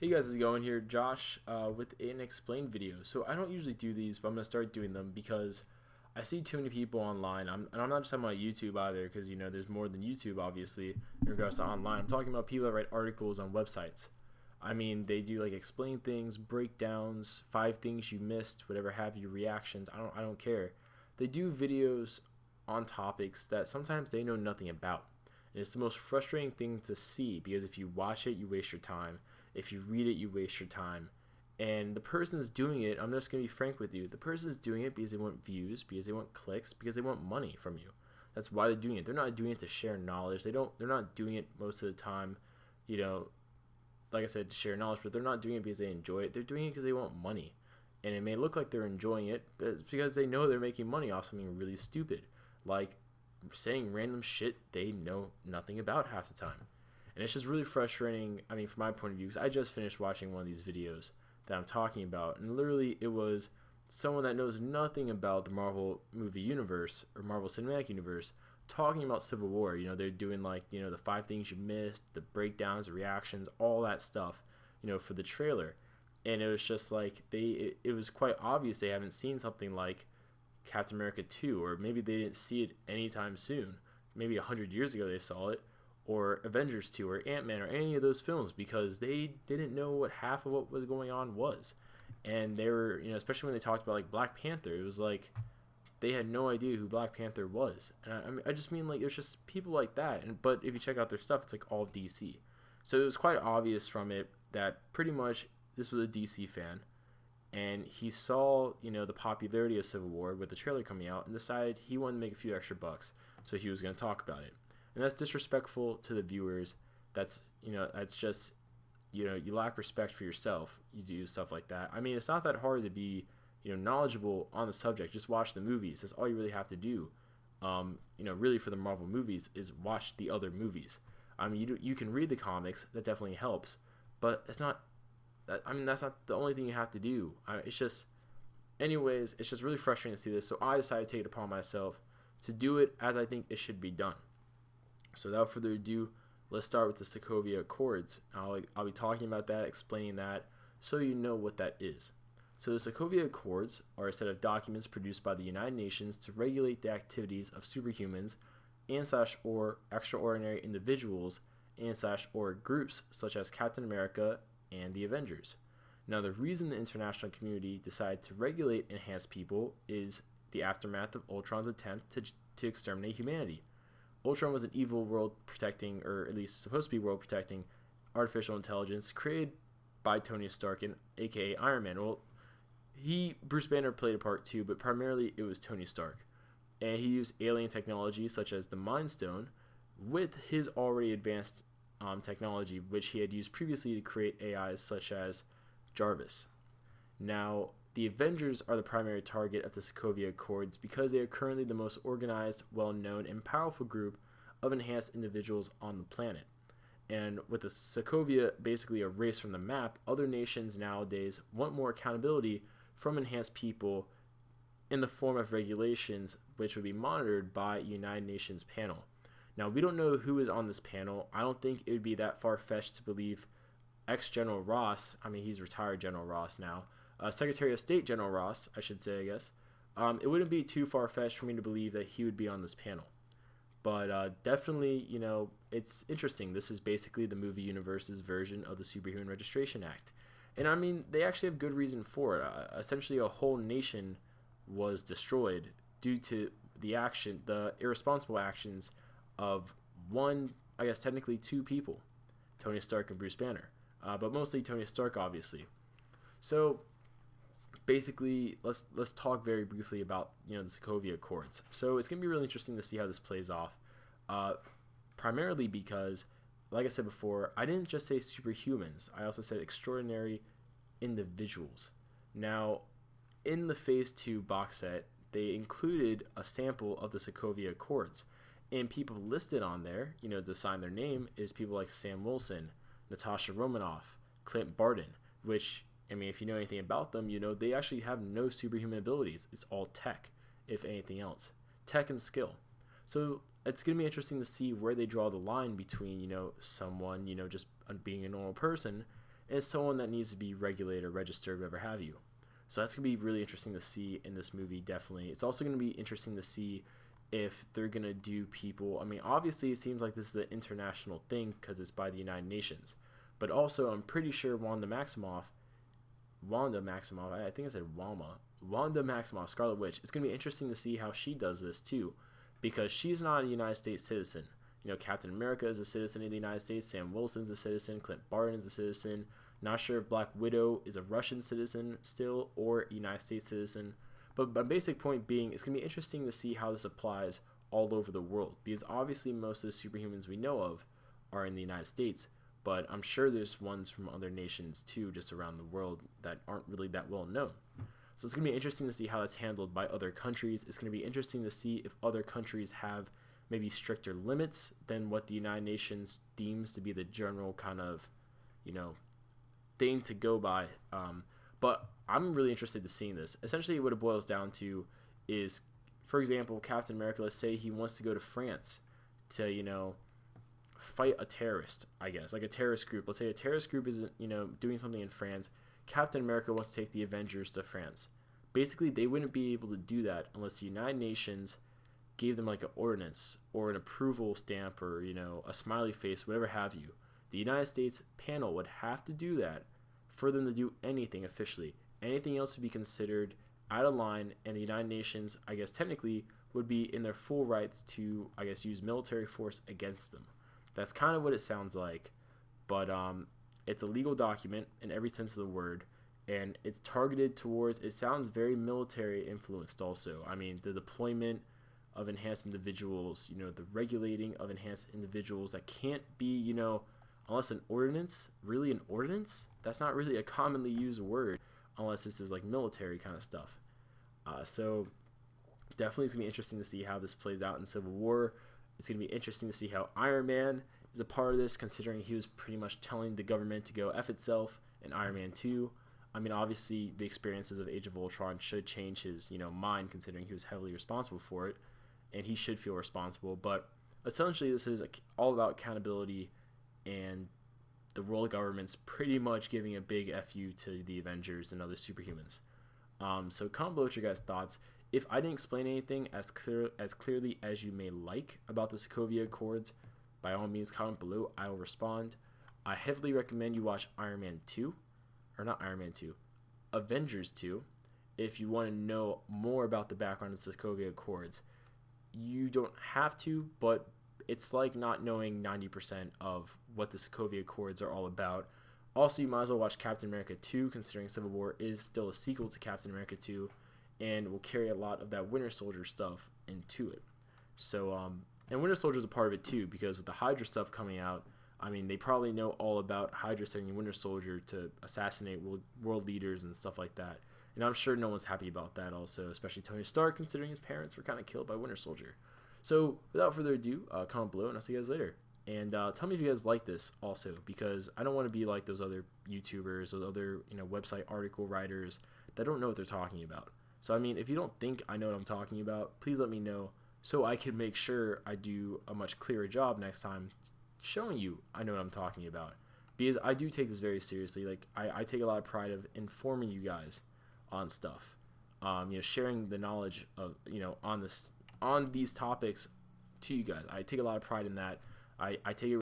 Hey guys, how's it going here? Josh with an explain video. So I don't usually do these, but I'm gonna start doing them because I see too many people online. And I'm not just talking about YouTube either, because there's more than YouTube, obviously, in regards to online. I'm talking about people that write articles on websites. I mean, they do like explain things, breakdowns, 5 things you missed, whatever have you, reactions. I don't care. They do videos on topics that sometimes they know nothing about. And it's the most frustrating thing to see because if you watch it, you waste your time. If you read it, you waste your time. And the person's doing it, I'm just going to be frank with you. The person's doing it because they want views, because they want clicks, because they want money from you. That's why they're doing it. They're not doing it to share knowledge. They're not doing it most of the time, you know, like I said, to share knowledge, but they're not doing it because they enjoy it. They're doing it because they want money. And it may look like they're enjoying it, but it's because they know they're making money off something really stupid. Like saying random shit they know nothing about half the time. And it's just really frustrating, I mean, from my point of view, because I just finished watching one of these videos that I'm talking about, and literally it was someone that knows nothing about the Marvel movie universe or Marvel Cinematic Universe talking about Civil War. They're doing like, the 5 things you missed, the breakdowns, the reactions, all that stuff, for the trailer. And it was just like it was quite obvious they haven't seen something like Captain America 2, or maybe they didn't see it anytime soon. Maybe 100 years ago they saw it, or Avengers 2, or Ant-Man, or any of those films, because they didn't know what half of what was going on was. And they were, especially when they talked about like Black Panther, it was like they had no idea who Black Panther was. And I just mean like it was just people like that. But if you check out their stuff, it's like all DC. So it was quite obvious from it that pretty much this was a DC fan, and he saw the popularity of Civil War with the trailer coming out and decided he wanted to make a few extra bucks, so he was going to talk about it. And that's disrespectful to the viewers. That's just you lack respect for yourself. You do stuff like that. I mean, it's not that hard to be knowledgeable on the subject. Just watch the movies. That's all you really have to do. Really for the Marvel movies is watch the other movies. I mean, you can read the comics. That definitely helps, but it's not. I mean, that's not the only thing you have to do. Anyways, it's just really frustrating to see this. So I decided to take it upon myself to do it as I think it should be done. So without further ado, let's start with the Sokovia Accords. I'll be talking about that, explaining that, so you know what that is. So the Sokovia Accords are a set of documents produced by the United Nations to regulate the activities of superhumans and/or extraordinary individuals and/or groups such as Captain America and the Avengers. Now, the reason the international community decided to regulate enhanced people is the aftermath of Ultron's attempt to exterminate humanity. Ultron was an evil world protecting, or at least supposed to be world protecting, artificial intelligence created by Tony Stark, and aka Iron Man. Well, Bruce Banner played a part too, but primarily it was Tony Stark. And he used alien technology such as the Mind Stone with his already advanced technology, which he had used previously to create AIs such as Jarvis. Now, the Avengers are the primary target of the Sokovia Accords because they are currently the most organized, well-known, and powerful group of enhanced individuals on the planet. And with the Sokovia basically erased from the map, other nations nowadays want more accountability from enhanced people in the form of regulations, which would be monitored by a United Nations panel. Now, we don't know who is on this panel. I don't think it would be that far-fetched to believe ex-General Ross, I mean, he's retired General Ross now, Secretary of State General Ross, I should say, I guess. It wouldn't be too far-fetched for me to believe that he would be on this panel. But definitely, it's interesting. This is basically the movie universe's version of the Superhuman Registration Act. And I mean, they actually have good reason for it. Essentially, a whole nation was destroyed due to the irresponsible actions of one, I guess technically two people, Tony Stark and Bruce Banner, but mostly Tony Stark, obviously. So basically, let's talk very briefly about the Sokovia Accords. So it's gonna be really interesting to see how this plays off, primarily because, like I said before, I didn't just say superhumans. I also said extraordinary individuals. Now, in the Phase 2 box set, they included a sample of the Sokovia Accords. And people listed on there, to sign their name, is people like Sam Wilson, Natasha Romanoff, Clint Barton, which, I mean, if you know anything about them, they actually have no superhuman abilities. It's all tech, if anything else. Tech and skill. So it's going to be interesting to see where they draw the line between, someone, just being a normal person and it's someone that needs to be regulated or registered, whatever have you. So that's going to be really interesting to see in this movie, definitely. It's also going to be interesting to see if they're going to do people. I mean, obviously, it seems like this is an international thing because it's by the United Nations. But also, I'm pretty sure Wanda Maximoff, I think I said Wanda Maximoff, Scarlet Witch, it's going to be interesting to see how she does this, too, because she's not a United States citizen. You know, Captain America is a citizen of the United States, Sam Wilson's a citizen, Clint Barton is a citizen. Not sure if Black Widow is a Russian citizen still or a United States citizen. But my basic point being, it's going to be interesting to see how this applies all over the world. Because obviously most of the superhumans we know of are in the United States. But I'm sure there's ones from other nations too, just around the world, that aren't really that well known. So it's going to be interesting to see how that's handled by other countries. It's going to be interesting to see if other countries have maybe stricter limits than what the United Nations deems to be the general kind of, thing to go by. But I'm really interested in seeing this. Essentially, what it boils down to is, for example, Captain America, let's say he wants to go to France to, fight a terrorist, I guess, like a terrorist group. Let's say a terrorist group is, doing something in France. Captain America wants to take the Avengers to France. Basically, they wouldn't be able to do that unless the United Nations gave them like an ordinance or an approval stamp or, a smiley face, whatever have you. The United States panel would have to do that for them to do anything officially. Anything else would be considered out of line, and the United Nations, I guess technically, would be in their full rights to, I guess, use military force against them. That's kind of what it sounds like, but it's a legal document in every sense of the word, and it's targeted towards, it sounds very military influenced also. I mean, the deployment of enhanced individuals, the regulating of enhanced individuals that can't be, unless an ordinance, really an ordinance? That's not really a commonly used word unless this is like military kind of stuff. So definitely it's going to be interesting to see how this plays out in Civil War. It's going to be interesting to see how Iron Man is a part of this, considering he was pretty much telling the government to go F itself in Iron Man 2. I mean, obviously the experiences of Age of Ultron should change his, mind, considering he was heavily responsible for it, and he should feel responsible. But essentially this is all about accountability, and the world government's pretty much giving a big FU to the Avengers and other superhumans. So comment below what your guys' thoughts. If I didn't explain anything as clearly as you may like about the Sokovia Accords, by all means comment below. I will respond. I heavily recommend you watch Avengers 2. If you want to know more about the background of the Sokovia Accords, you don't have to, but it's like not knowing 90% of what the Sokovia Accords are all about. Also, you might as well watch Captain America 2, considering Civil War is still a sequel to Captain America 2, and will carry a lot of that Winter Soldier stuff into it. So, and Winter Soldier is a part of it too, because with the Hydra stuff coming out, I mean, they probably know all about Hydra sending Winter Soldier to assassinate world leaders and stuff like that. And I'm sure no one's happy about that also, especially Tony Stark, considering his parents were kind of killed by Winter Soldier. So, without further ado, comment below, and I'll see you guys later. And tell me if you guys like this also, because I don't want to be like those other YouTubers or other website article writers that don't know what they're talking about. So, I mean, if you don't think I know what I'm talking about, please let me know so I can make sure I do a much clearer job next time showing you I know what I'm talking about. Because I do take this very seriously. Like, I take a lot of pride of informing you guys on stuff. Sharing the knowledge of, on these topics to you guys. I take a lot of pride in that. I take it